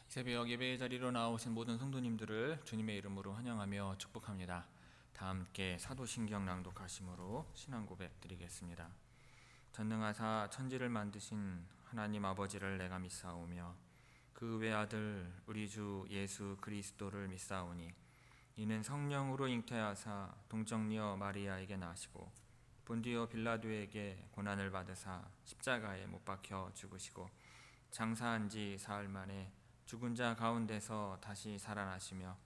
새벽 예배의 자리로 나오신 모든 성도님들을 주님의 이름으로 환영하며 축복합니다. 다 함께 사도신경 낭독하심으로 신앙 고백 드리겠습니다. 전능하사 천지를 만드신 하나님 아버지를 내가 믿사오며 그 외아들 우리 주 예수 그리스도를 믿사오니 이는 성령으로 잉태하사 동정녀 마리아에게 나시고 본디오 빌라도에게 고난을 받으사 십자가에 못 박혀 죽으시고 장사한 지 사흘 만에 죽은 자 가운데서 다시 살아나시며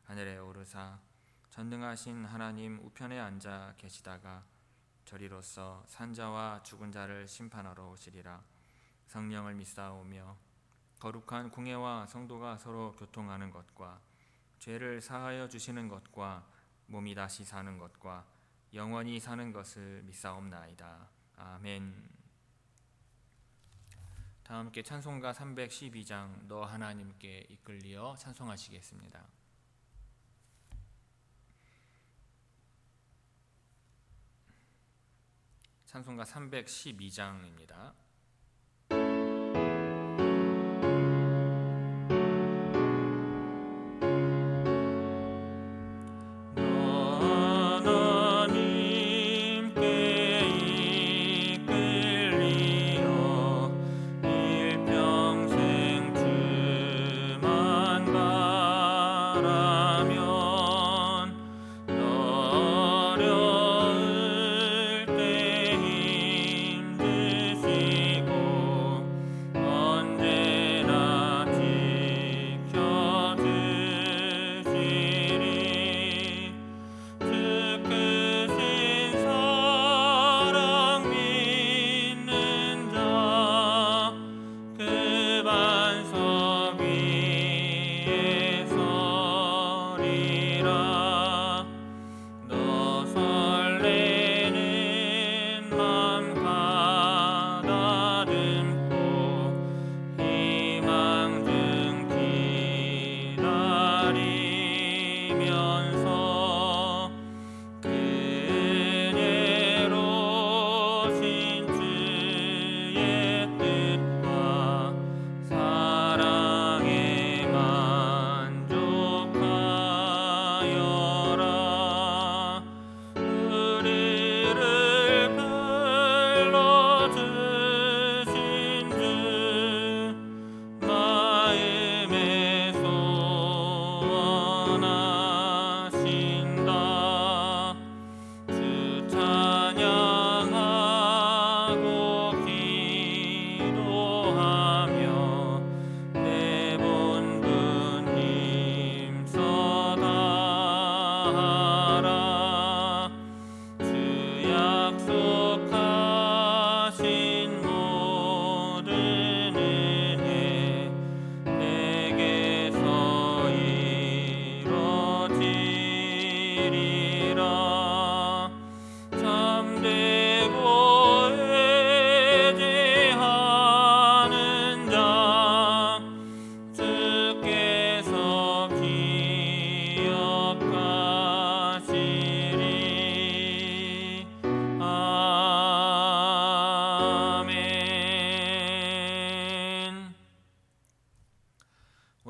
하늘에 오르사 전능하신 하나님 우편에 앉아 계시다가 저리로서 산자와 죽은 자를 심판하러 오시리라. 성령을 믿사오며 거룩한 공회와 성도가 서로 교통하는 것과 죄를 사하여 주시는 것과 몸이 다시 사는 것과 영원히 사는 것을 믿사옵나이다. 아멘. 다 함께 찬송가 312장 너 하나님께 이끌리어 찬송하시겠습니다. 찬송가 312장입니다.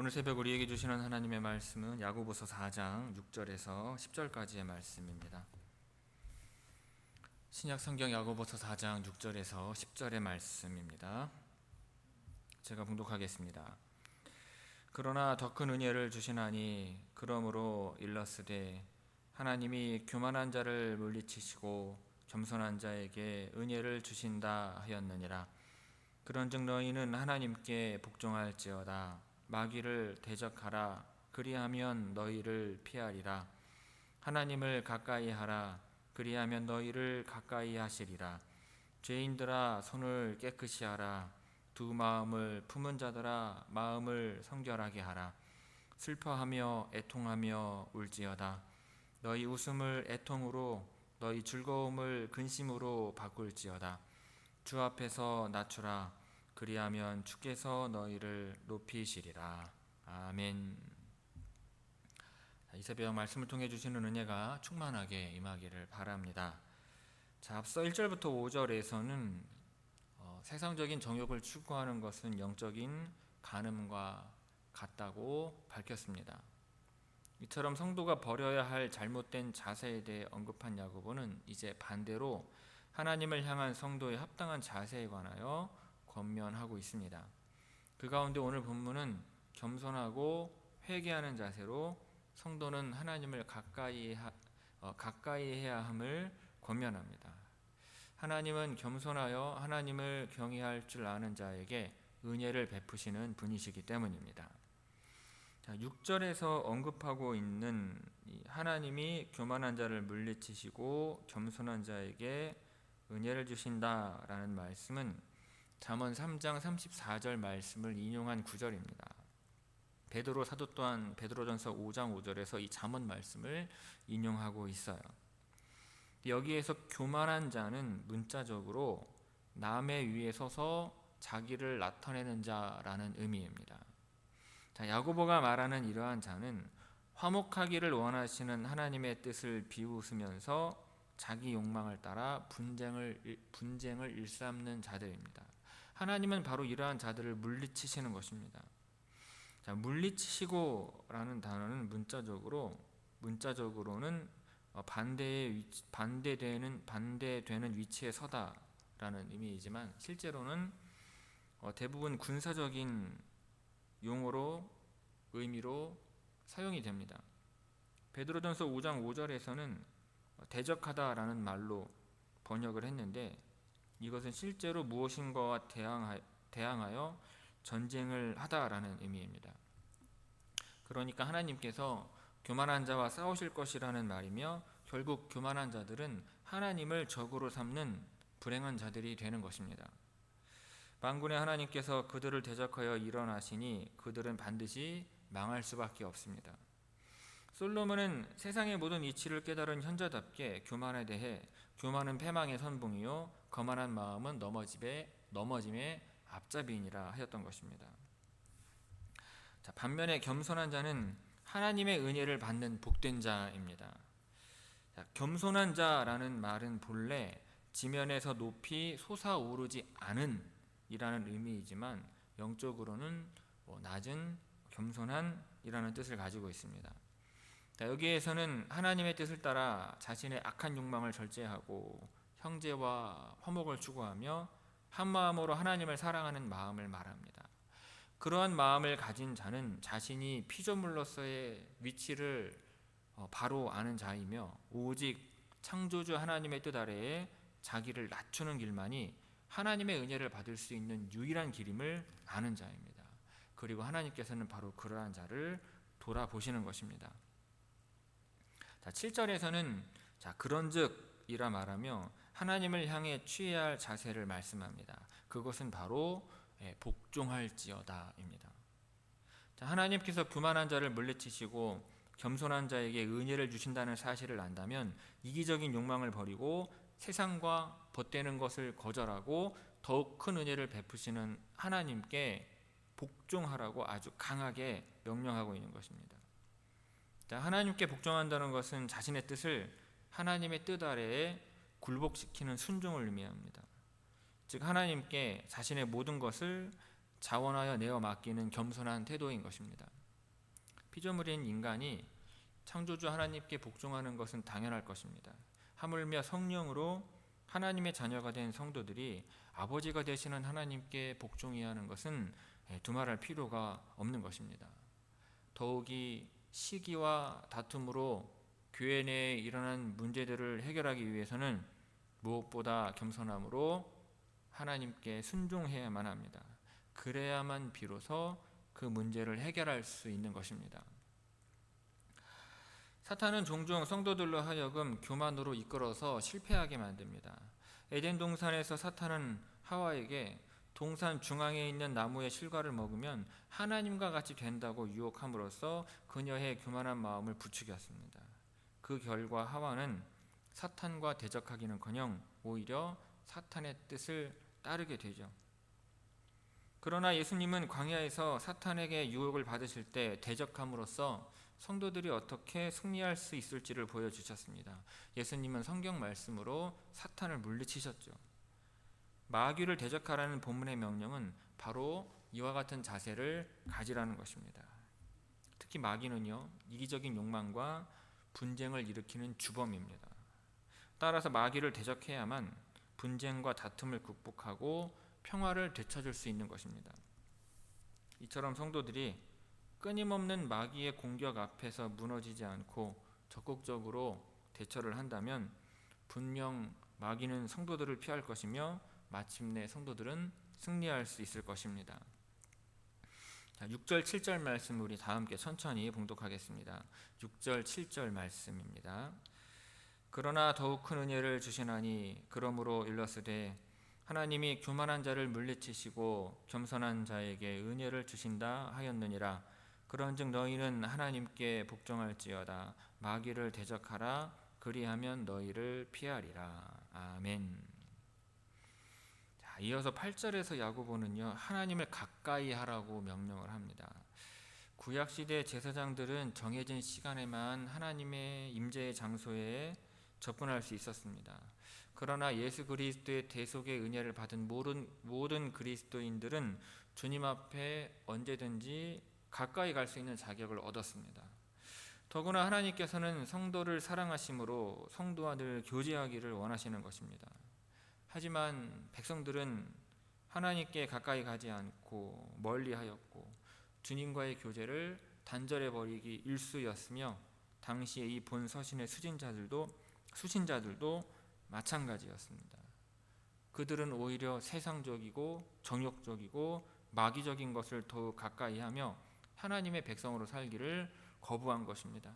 오늘 새벽 우리에게 주시는 하나님의 말씀은 야고보서 4장 6절에서 10절까지의 말씀입니다. 신약 성경 야고보서 4장 6절에서 10절의 말씀입니다. 제가 봉독하겠습니다. 그러나 더 큰 은혜를 주시나니 그러므로 일러스되 하나님이 교만한 자를 물리치시고 겸손한 자에게 은혜를 주신다 하였느니라. 그런즉 너희는 하나님께 복종할지어다. 마귀를 대적하라. 그리하면 너희를 피하리라. 하나님을 가까이 하라. 그리하면 너희를 가까이 하시리라. 죄인들아 손을 깨끗이 하라. 두 마음을 품은 자들아 마음을 성결하게 하라. 슬퍼하며 애통하며 울지어다. 너희 웃음을 애통으로 너희 즐거움을 근심으로 바꿀지어다. 주 앞에서 낮추라. 그리하면 주께서 너희를 높이시리라. 아멘. 이 새벽 말씀을 통해 주시는 은혜가 충만하게 임하기를 바랍니다. 자, 앞서 1절부터 5절에서는 세상적인 정욕을 추구하는 것은 영적인 간음과 같다고 밝혔습니다. 이처럼 성도가 버려야 할 잘못된 자세에 대해 언급한 야고보는 이제 반대로 하나님을 향한 성도의 합당한 자세에 관하여 권면하고 있습니다. 그 가운데 오늘 본문은 겸손하고 회개하는 자세로 성도는 하나님을 가까이 해야 함을 권면합니다. 하나님은 겸손하여 하나님을 경외할 줄 아는 자에게 은혜를 베푸시는 분이시기 때문입니다. 6절에서 언급하고 있는 하나님이 교만한 자를 물리치시고 겸손한 자에게 은혜를 주신다라는 말씀은 잠언 3장 34절 말씀을 인용한 구절입니다. 베드로 사도 또한 베드로전서 5장 5절에서 이 잠언 말씀을 인용하고 있어요. 여기에서 교만한 자는 문자적으로 남의 위에 서서 자기를 나타내는 자라는 의미입니다. 야고보가 말하는 이러한 자는 화목하기를 원하시는 하나님의 뜻을 비웃으면서 자기 욕망을 따라 분쟁을 일삼는 자들입니다. 하나님은 바로 이러한 자들을 물리치시는 것입니다. 물리치시고라는 단어는 문자적으로는 반대되는 위치에 서다라는 의미이지만 실제로는 대부분 군사적인 의미로 사용이 됩니다. 베드로전서 5장 5절에서는 대적하다라는 말로 번역을 했는데 이것은 실제로 무엇인가와 대항하여 전쟁을 하다라는 의미입니다. 그러니까 하나님께서 교만한 자와 싸우실 것이라는 말이며 결국 교만한 자들은 하나님을 적으로 삼는 불행한 자들이 되는 것입니다. 만군의 하나님께서 그들을 대적하여 일어나시니 그들은 반드시 망할 수밖에 없습니다. 솔로몬은 세상의 모든 이치를 깨달은 현자답게 교만에 대해 교만은 패망의 선봉이요 거만한 마음은 넘어짐의 앞잡이니라 하였던 것입니다. 반면에 겸손한 자는 하나님의 은혜를 받는 복된 자입니다. 겸손한 자라는 말은 본래 지면에서 높이 솟아오르지 않은 이라는 의미이지만 영적으로는 낮은 겸손한 이라는 뜻을 가지고 있습니다. 여기에서는 하나님의 뜻을 따라 자신의 악한 욕망을 절제하고 형제와 화목을 추구하며 한마음으로 하나님을 사랑하는 마음을 말합니다. 그러한 마음을 가진 자는 자신이 피조물로서의 위치를 바로 아는 자이며 오직 창조주 하나님의 뜻 아래에 자기를 낮추는 길만이 하나님의 은혜를 받을 수 있는 유일한 길임을 아는 자입니다. 그리고 하나님께서는 바로 그러한 자를 돌아보시는 것입니다. 7절에서는 그런즉 이라 말하며 하나님을 향해 취해야 할 자세를 말씀합니다. 그것은 바로 복종할지어다입니다. 하나님께서 교만한 자를 물리치시고 겸손한 자에게 은혜를 주신다는 사실을 안다면 이기적인 욕망을 버리고 세상과 벗되는 것을 거절하고 더욱 큰 은혜를 베푸시는 하나님께 복종하라고 아주 강하게 명령하고 있는 것입니다. 하나님께 복종한다는 것은 자신의 뜻을 하나님의 뜻 아래에 굴복시키는 순종을 의미합니다. 즉 하나님께 자신의 모든 것을 자원하여 내어 맡기는 겸손한 태도인 것입니다. 피조물인 인간이 창조주 하나님께 복종하는 것은 당연할 것입니다. 하물며 성령으로 하나님의 자녀가 된 성도들이 아버지가 되시는 하나님께 복종해야 하는 것은 두말할 필요가 없는 것입니다. 더욱이 시기와 다툼으로 교회 내에 일어난 문제들을 해결하기 위해서는 무엇보다 겸손함으로 하나님께 순종해야만 합니다. 그래야만 비로소 그 문제를 해결할 수 있는 것입니다. 사탄은 종종 성도들로 하여금 교만으로 이끌어서 실패하게 만듭니다. 에덴 동산에서 사탄은 하와에게 동산 중앙에 있는 나무의 실과를 먹으면 하나님과 같이 된다고 유혹함으로써 그녀의 교만한 마음을 부추겼습니다. 그 결과 하와는 사탄과 대적하기는커녕 오히려 사탄의 뜻을 따르게 되죠. 그러나 예수님은 광야에서 사탄에게 유혹을 받으실 때 대적함으로써 성도들이 어떻게 승리할 수 있을지를 보여주셨습니다. 예수님은 성경 말씀으로 사탄을 물리치셨죠. 마귀를 대적하라는 본문의 명령은 바로 이와 같은 자세를 가지라는 것입니다. 특히 마귀는요, 이기적인 욕망과 분쟁을 일으키는 주범입니다. 따라서 마귀를 대적해야만 분쟁과 다툼을 극복하고 평화를 되찾을 수 있는 것입니다. 이처럼 성도들이 끊임없는 마귀의 공격 앞에서 무너지지 않고 적극적으로 대처를 한다면 분명 마귀는 성도들을 피할 것이며 마침내 성도들은 승리할 수 있을 것입니다. 6절 7절 말씀 우리 다 함께 천천히 봉독하겠습니다. 6절 7절 말씀입니다. 그러나 더욱 큰 은혜를 주시나니 그러므로 일러스되 하나님이 교만한 자를 물리치시고 겸손한 자에게 은혜를 주신다 하였느니라. 그런즉 너희는 하나님께 복종할지어다. 마귀를 대적하라. 그리하면 너희를 피하리라. 아멘. 자, 이어서 8절에서 야고보는요, 하나님을 가까이 하라고 명령을 합니다. 구약시대 제사장들은 정해진 시간에만 하나님의 임재의 장소에 접근할 수 있었습니다. 그러나 예수 그리스도의 대속의 은혜를 받은 모든 그리스도인들은 주님 앞에 언제든지 가까이 갈 수 있는 자격을 얻었습니다. 더구나 하나님께서는 성도를 사랑하심으로 성도와 늘 교제하기를 원하시는 것입니다. 하지만 백성들은 하나님께 가까이 가지 않고 멀리하였고 주님과의 교제를 단절해버리기 일쑤였으며 당시의 이 본 서신의 수신자들도 마찬가지였습니다. 그들은 오히려 세상적이고 정욕적이고 마귀적인 것을 더욱 가까이하며 하나님의 백성으로 살기를 거부한 것입니다.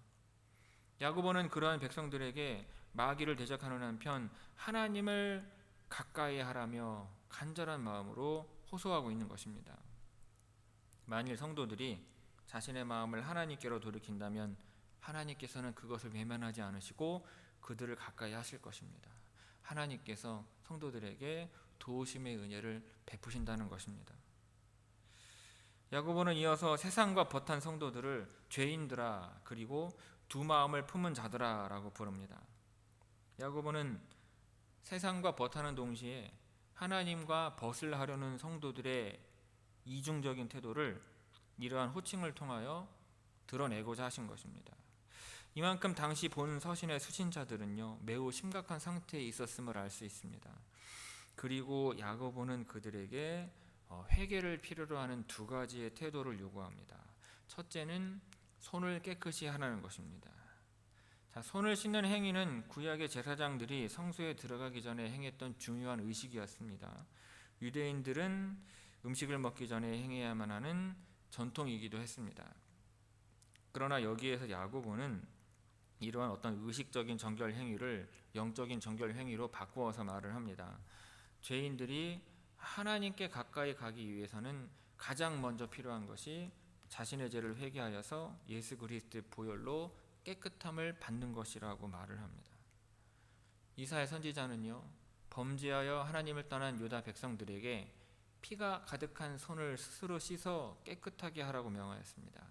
야고보는 그러한 백성들에게 마귀를 대적하는 한편 하나님을 가까이 하라며 간절한 마음으로 호소하고 있는 것입니다. 만일 성도들이 자신의 마음을 하나님께로 돌이킨다면 하나님께서는 그것을 외면하지 않으시고 그들을 가까이 하실 것입니다. 하나님께서 성도들에게 도우심의 은혜를 베푸신다는 것입니다. 야고보는 이어서 세상과 벗한 성도들을 죄인들아 그리고 두 마음을 품은 자들아 라고 부릅니다. 야고보는 세상과 벗하는 동시에 하나님과 벗을 하려는 성도들의 이중적인 태도를 이러한 호칭을 통하여 드러내고자 하신 것입니다. 이만큼 당시 본 서신의 수신자들은요, 매우 심각한 상태에 있었음을 알 수 있습니다. 그리고 야고보는 그들에게 회개를 필요로 하는 두 가지의 태도를 요구합니다. 첫째는 손을 깨끗이 하라는 것입니다. 자, 손을 씻는 행위는 구약의 제사장들이 성소에 들어가기 전에 행했던 중요한 의식이었습니다. 유대인들은 음식을 먹기 전에 행해야만 하는 전통이기도 했습니다. 그러나 여기에서 야고보는 이러한 어떤 의식적인 정결 행위를 영적인 정결 행위로 바꾸어서 말을 합니다. 죄인들이 하나님께 가까이 가기 위해서는 가장 먼저 필요한 것이 자신의 죄를 회개하여서 예수 그리스도의 보혈로 깨끗함을 받는 것이라고 말을 합니다. 이사야 선지자는요, 범죄하여 하나님을 떠난 유다 백성들에게 피가 가득한 손을 스스로 씻어 깨끗하게 하라고 명하였습니다.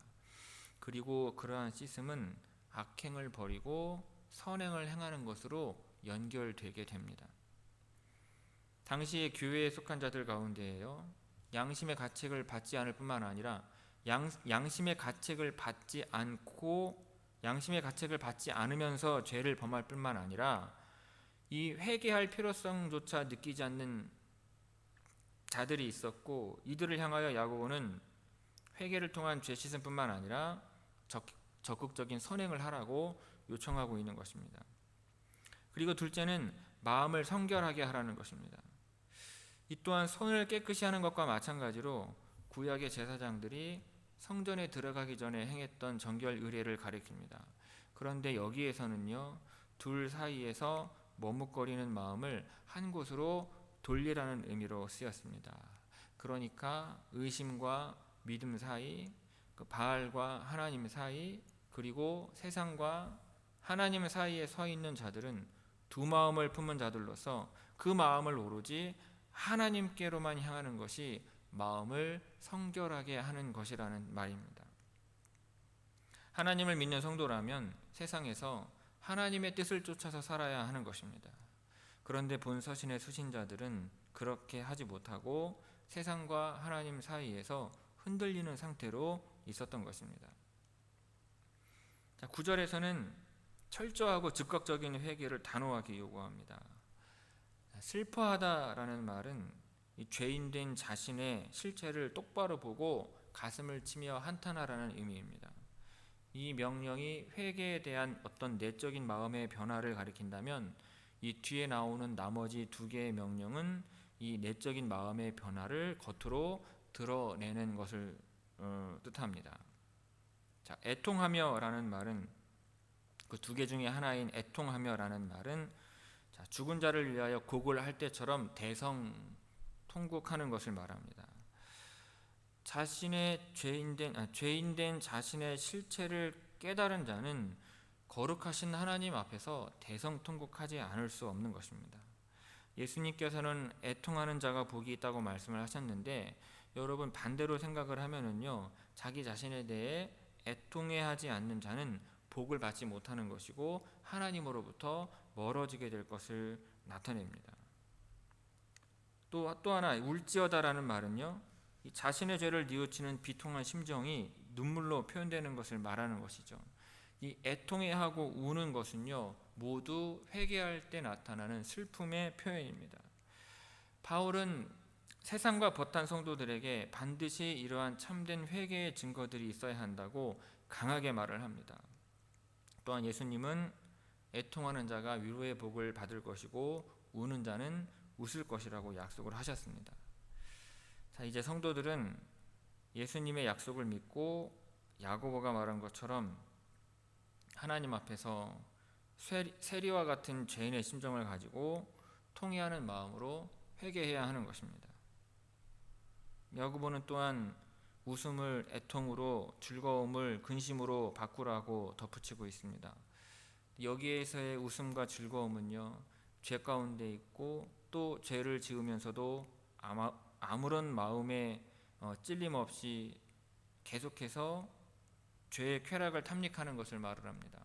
그리고 그러한 씻음은 악행을 버리고 선행을 행하는 것으로 연결되게 됩니다. 당시에 교회에 속한 자들 가운데에요, 양심의 가책을 받지 않을 뿐만 아니라 양심의 가책을 받지 않으면서 죄를 범할 뿐만 아니라 이 회개할 필요성조차 느끼지 않는 자들이 있었고, 이들을 향하여 야고보는 회개를 통한 죄 씻음뿐만 아니라 적극적인 선행을 하라고 요청하고 있는 것입니다. 그리고 둘째는 마음을 성결하게 하라는 것입니다. 이 또한 손을 깨끗이 하는 것과 마찬가지로 구약의 제사장들이 성전에 들어가기 전에 행했던 정결 의례를 가리킵니다. 그런데 여기에서는요, 둘 사이에서 머뭇거리는 마음을 한 곳으로 돌리라는 의미로 쓰였습니다. 그러니까 의심과 믿음 사이, 바알과 하나님 사이, 그리고 세상과 하나님 사이에 서 있는 자들은 두 마음을 품은 자들로서 그 마음을 오로지 하나님께로만 향하는 것이 마음을 성결하게 하는 것이라는 말입니다. 하나님을 믿는 성도라면 세상에서 하나님의 뜻을 쫓아서 살아야 하는 것입니다. 그런데 본 서신의 수신자들은 그렇게 하지 못하고 세상과 하나님 사이에서 흔들리는 상태로 있었던 것입니다. 자, 9절에서는 철저하고 즉각적인 회개를 단호하게 요구합니다. 슬퍼하다라는 말은 이 죄인된 자신의 실체를 똑바로 보고 가슴을 치며 한탄하라는 의미입니다. 이 명령이 회개에 대한 어떤 내적인 마음의 변화를 가리킨다면, 이 뒤에 나오는 나머지 두 개의 명령은 이 내적인 마음의 변화를 겉으로 드러내는 것을 뜻합니다. 자, 애통하며라는 말은, 그 두 개 중에 하나인 애통하며라는 말은, 자, 죽은 자를 위하여 곡을 할 때처럼 대성 통곡하는 것을 말합니다. 자신의 죄인된 자신의 실체를 깨달은 자는 거룩하신 하나님 앞에서 대성통곡하지 않을 수 없는 것입니다. 예수님께서는 애통하는 자가 복이 있다고 말씀을 하셨는데, 여러분 반대로 생각을 하면은요, 자기 자신에 대해 애통해하지 않는 자는 복을 받지 못하는 것이고 하나님으로부터 멀어지게 될 것을 나타냅니다. 또 하나, 울지어다라는 말은요, 이 자신의 죄를 뉘우치는 비통한 심정이 눈물로 표현되는 것을 말하는 것이죠. 이 애통해하고 우는 것은요, 모두 회개할 때 나타나는 슬픔의 표현입니다. 바울은 세상과 벗한 성도들에게 반드시 이러한 참된 회개의 증거들이 있어야 한다고 강하게 말을 합니다. 또한 예수님은 애통하는 자가 위로의 복을 받을 것이고 우는 자는 웃을 것이라고 약속을 하셨습니다. 자, 이제 성도들은 예수님의 약속을 믿고 야고보가 말한 것처럼 하나님 앞에서 세리와 같은 죄인의 심정을 가지고 통회하는 마음으로 회개해야 하는 것입니다. 야고보는 또한 웃음을 애통으로, 즐거움을 근심으로 바꾸라고 덧붙이고 있습니다. 여기에서의 웃음과 즐거움은요, 죄 가운데 있고 또 죄를 지으면서도 아무런 마음에 찔림 없이 계속해서 죄의 쾌락을 탐닉하는 것을 말을 합니다.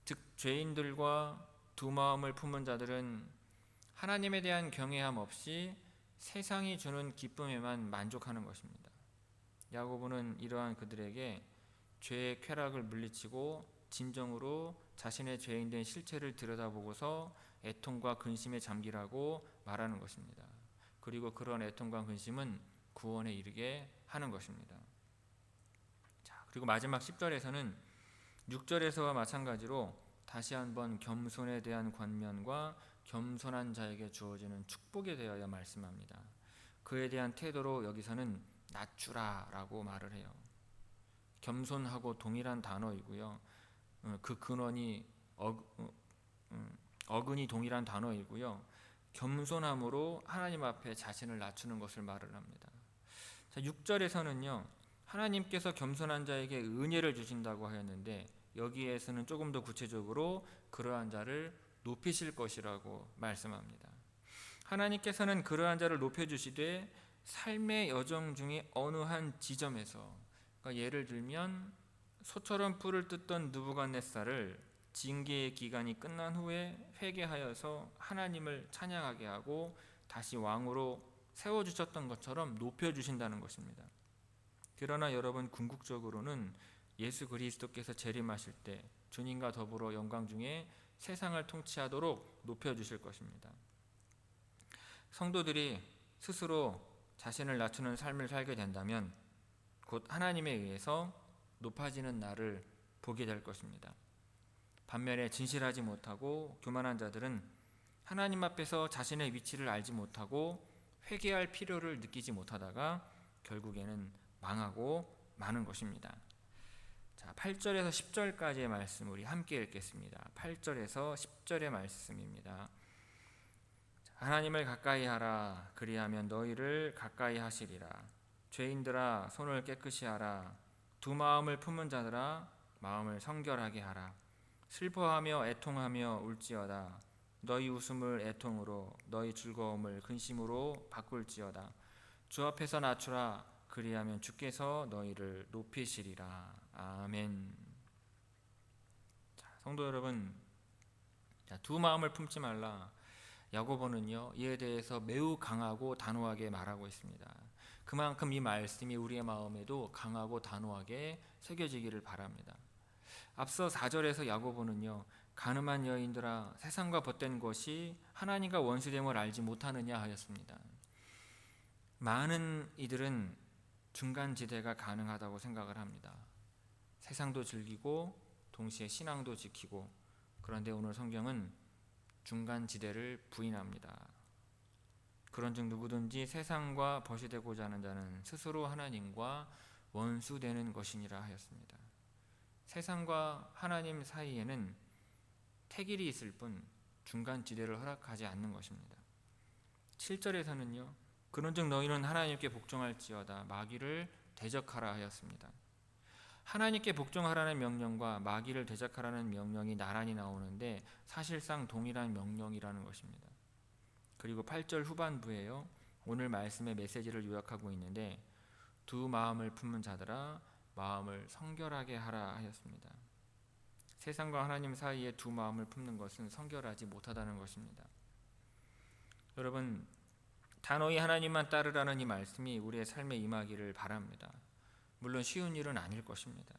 즉, 죄인들과 두 마음을 품은 자들은 하나님에 대한 경외함 없이 세상이 주는 기쁨에만 만족하는 것입니다. 야고보는 이러한 그들에게 죄의 쾌락을 물리치고 진정으로 자신의 죄인된 실체를 들여다보고서 애통과 근심에 잠기라고 말하는 것입니다. 그리고 그런 애통과 근심은 구원에 이르게 하는 것입니다. 자, 그리고 마지막 10절에서는 6절에서와 마찬가지로 다시 한번 겸손에 대한 권면과 겸손한 자에게 주어지는 축복에 대하여 말씀합니다. 그에 대한 태도로 여기서는 낮추라라고 말을 해요. 겸손하고 동일한 단어이고요, 그 근원이 어근이 동일한 단어이고요, 겸손함으로 하나님 앞에 자신을 낮추는 것을 말을 합니다. 자, 6절에서는요, 하나님께서 겸손한 자에게 은혜를 주신다고 하였는데, 여기에서는 조금 더 구체적으로 그러한 자를 높이실 것이라고 말씀합니다. 하나님께서는 그러한 자를 높여주시되 삶의 여정 중에 어느 한 지점에서, 그러니까 예를 들면 소처럼 뿔을 뜯던 느부갓네살을 징계의 기간이 끝난 후에 회개하여서 하나님을 찬양하게 하고 다시 왕으로 세워주셨던 것처럼 높여주신다는 것입니다. 그러나 여러분, 궁극적으로는 예수 그리스도께서 재림하실 때 주님과 더불어 영광 중에 세상을 통치하도록 높여주실 것입니다. 성도들이 스스로 자신을 낮추는 삶을 살게 된다면 곧 하나님에 의해서 높아지는 날을 보게 될 것입니다. 반면에 진실하지 못하고 교만한 자들은 하나님 앞에서 자신의 위치를 알지 못하고 회개할 필요를 느끼지 못하다가 결국에는 망하고 마는 것입니다. 자, 8절에서 10절까지의 말씀 우리 함께 읽겠습니다. 8절에서 10절의 말씀입니다. 하나님을 가까이 하라. 그리하면 너희를 가까이 하시리라. 죄인들아, 손을 깨끗이 하라. 두 마음을 품은 자들아, 마음을 성결하게 하라. 슬퍼하며 애통하며 울지어다. 너희 웃음을 애통으로, 너희 즐거움을 근심으로 바꿀지어다. 주 앞에서 낮추라. 그리하면 주께서 너희를 높이시리라. 아멘. 자, 성도 여러분, 두 마음을 품지 말라. 야고보는요, 이에 대해서 매우 강하고 단호하게 말하고 있습니다. 그만큼 이 말씀이 우리의 마음에도 강하고 단호하게 새겨지기를 바랍니다. 앞서 4절에서 야고보는요, 가늠한 여인들아 세상과 벗된 것이 하나님과 원수됨을 알지 못하느냐 하였습니다. 많은 이들은 중간지대가 가능하다고 생각을 합니다. 세상도 즐기고 동시에 신앙도 지키고, 그런데 오늘 성경은 중간지대를 부인합니다. 그런즉 누구든지 세상과 벗이 되고자 하는 자는 스스로 하나님과 원수되는 것이니라 하였습니다. 세상과 하나님 사이에는 태길이 있을 뿐 중간지대를 허락하지 않는 것입니다. 7절에서는요, 그런즉 너희는 하나님께 복종할지어다 마귀를 대적하라 하였습니다. 하나님께 복종하라는 명령과 마귀를 대적하라는 명령이 나란히 나오는데 사실상 동일한 명령이라는 것입니다. 그리고 8절 후반부에요, 오늘 말씀의 메시지를 요약하고 있는데 두 마음을 품은 자들아 마음을 성결하게 하라 하였습니다. 세상과 하나님 사이에 두 마음을 품는 것은 성결하지 못하다는 것입니다. 여러분, 단호히 하나님만 따르라는 이 말씀이 우리의 삶에 임하기를 바랍니다. 물론 쉬운 일은 아닐 것입니다.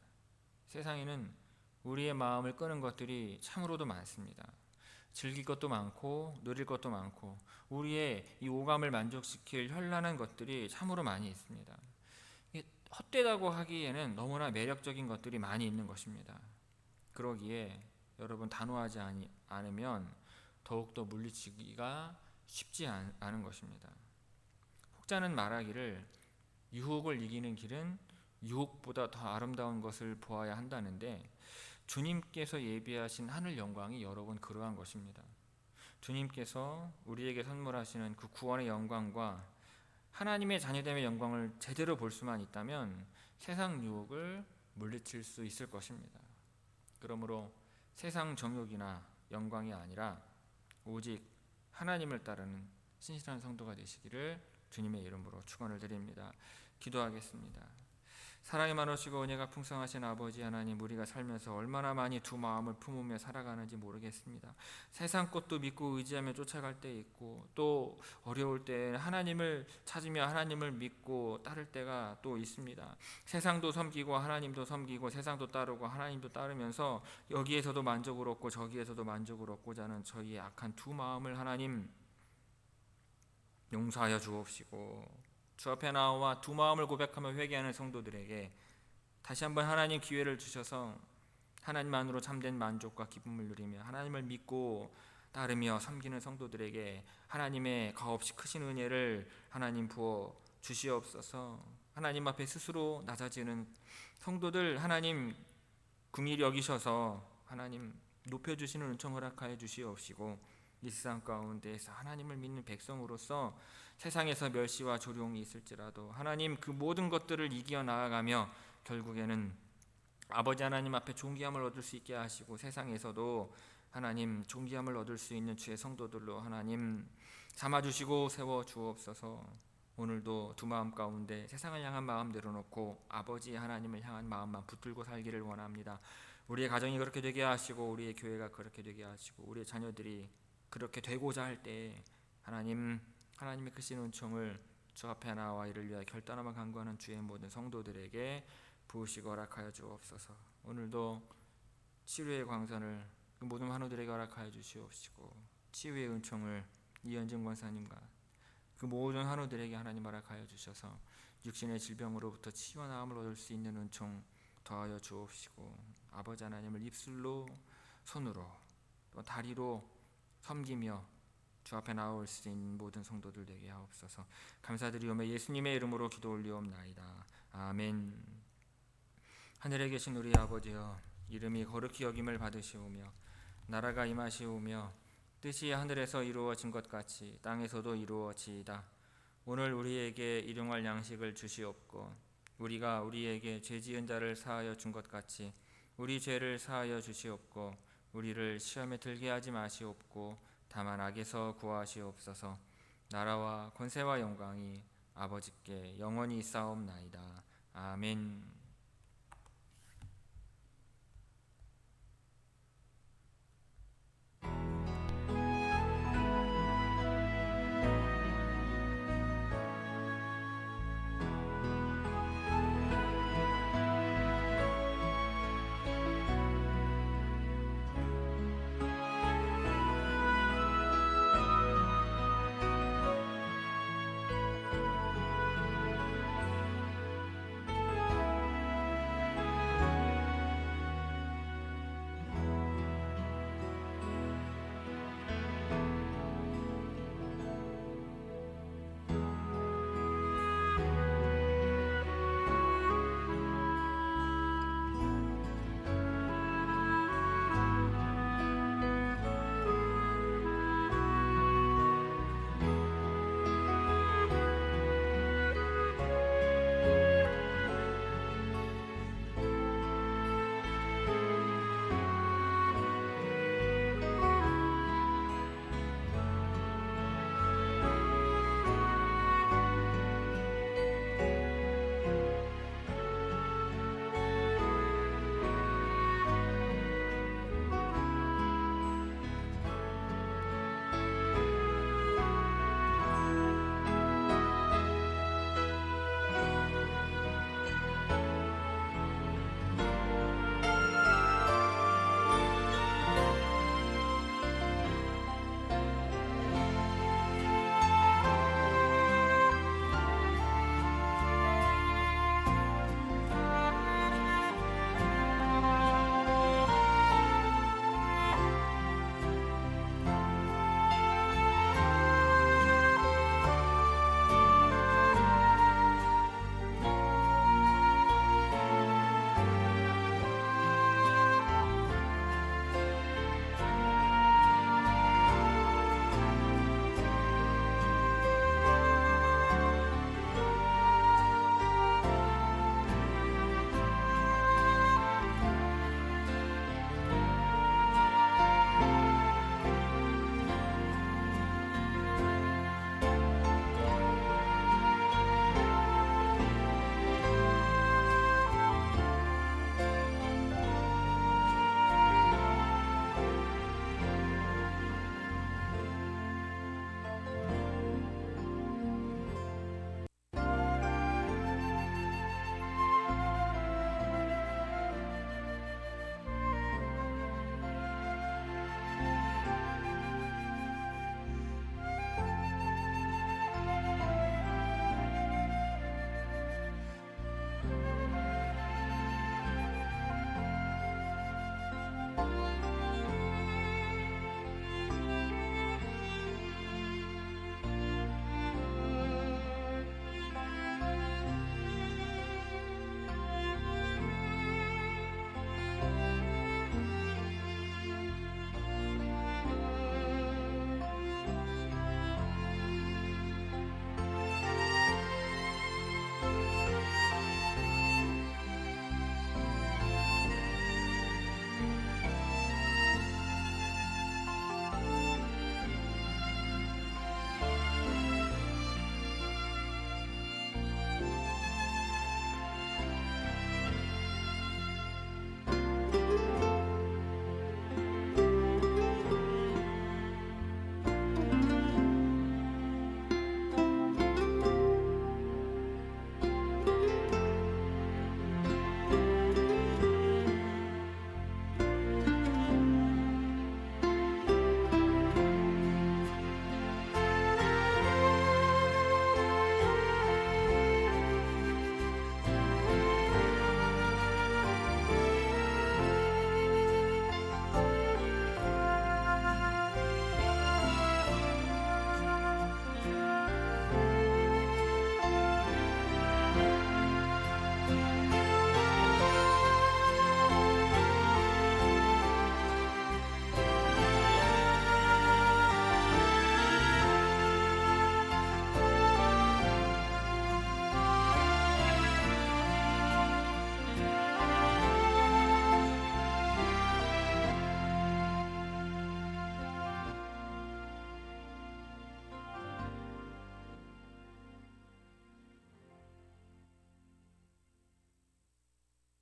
세상에는 우리의 마음을 끄는 것들이 참으로도 많습니다. 즐길 것도 많고 누릴 것도 많고 우리의 이 오감을 만족시킬 현란한 것들이 참으로 많이 있습니다. 헛되다고 하기에는 너무나 매력적인 것들이 많이 있는 것입니다. 그러기에 여러분, 단호하지 않으면 더욱더 물리치기가 쉽지 않은 것입니다. 혹자는 말하기를 유혹을 이기는 길은 유혹보다 더 아름다운 것을 보아야 한다는데, 주님께서 예비하신 하늘 영광이 여러분 그러한 것입니다. 주님께서 우리에게 선물하시는 그 구원의 영광과 하나님의 자녀됨의 영광을 제대로 볼 수만 있다면 세상 유혹을 물리칠 수 있을 것입니다. 그러므로 세상 정욕이나 영광이 아니라 오직 하나님을 따르는 신실한 성도가 되시기를 주님의 이름으로 축원을 드립니다. 기도하겠습니다. 사랑이 많으시고 은혜가 풍성하신 아버지 하나님, 우리가 살면서 얼마나 많이 두 마음을 품으며 살아가는지 모르겠습니다. 세상 것도 믿고 의지하며 쫓아갈 때 있고, 또 어려울 때 하나님을 찾으며 하나님을 믿고 따를 때가 또 있습니다. 세상도 섬기고 하나님도 섬기고 세상도 따르고 하나님도 따르면서 여기에서도 만족을 얻고 저기에서도 만족을 얻고자 하는 저희의 악한 두 마음을 하나님 용서하여 주옵시고, 주 앞에 나와 두 마음을 고백하며 회개하는 성도들에게 다시 한번 하나님 기회를 주셔서 하나님 안으로 참된 만족과 기쁨을 누리며 하나님을 믿고 따르며 섬기는 성도들에게 하나님의 가없이 크신 은혜를 하나님 부어 주시옵소서. 하나님 앞에 스스로 낮아지는 성도들 하나님 긍휼히 여기셔서 하나님 높여주시는 은총 허락하여 주시옵시고, 이 세상 가운데에서 하나님을 믿는 백성으로서 세상에서 멸시와 조롱이 있을지라도 하나님 그 모든 것들을 이겨 나아가며 결국에는 아버지 하나님 앞에 존귀함을 얻을 수 있게 하시고, 세상에서도 하나님 존귀함을 얻을 수 있는 주의 성도들로 하나님 삼아주시고 세워주옵소서. 오늘도 두 마음 가운데 세상을 향한 마음 내려놓고 아버지 하나님을 향한 마음만 붙들고 살기를 원합니다. 우리의 가정이 그렇게 되게 하시고 우리의 교회가 그렇게 되게 하시고 우리의 자녀들이 그렇게 되고자 할 때 하나님의 크신 은총을 주 앞에 나와 이를 위하여 결단하며 간구하는 주의 모든 성도들에게 부으시고 허락하여 주옵소서. 오늘도 치료의 광선을 그 모든 환우들에게 허락하여 주시옵시고, 치유의 은총을 이현진 권사님과 그 모든 환우들에게 하나님 허락하여 주셔서 육신의 질병으로부터 치유와 나음을 얻을 수 있는 은총 더하여 주옵시고, 아버지 하나님을 입술로 손으로 또 다리로 섬기며 주 앞에 나올 수 있는 모든 성도들 되게 하옵소서. 감사드리오며 예수님의 이름으로 기도 올리옵나이다. 아멘. 하늘에 계신 우리 아버지여, 이름이 거룩히 여김을 받으시오며 나라가 임하시오며 뜻이 하늘에서 이루어진 것 같이 땅에서도 이루어지이다. 오늘 우리에게 일용할 양식을 주시옵고, 우리가 우리에게 죄 지은 자를 사하여 준 것 같이 우리 죄를 사하여 주시옵고, 우리를 시험에 들게 하지 마시옵고 다만 악에서 구하시옵소서. 나라와 권세와 영광이 아버지께 영원히 있사옵나이다. 아멘.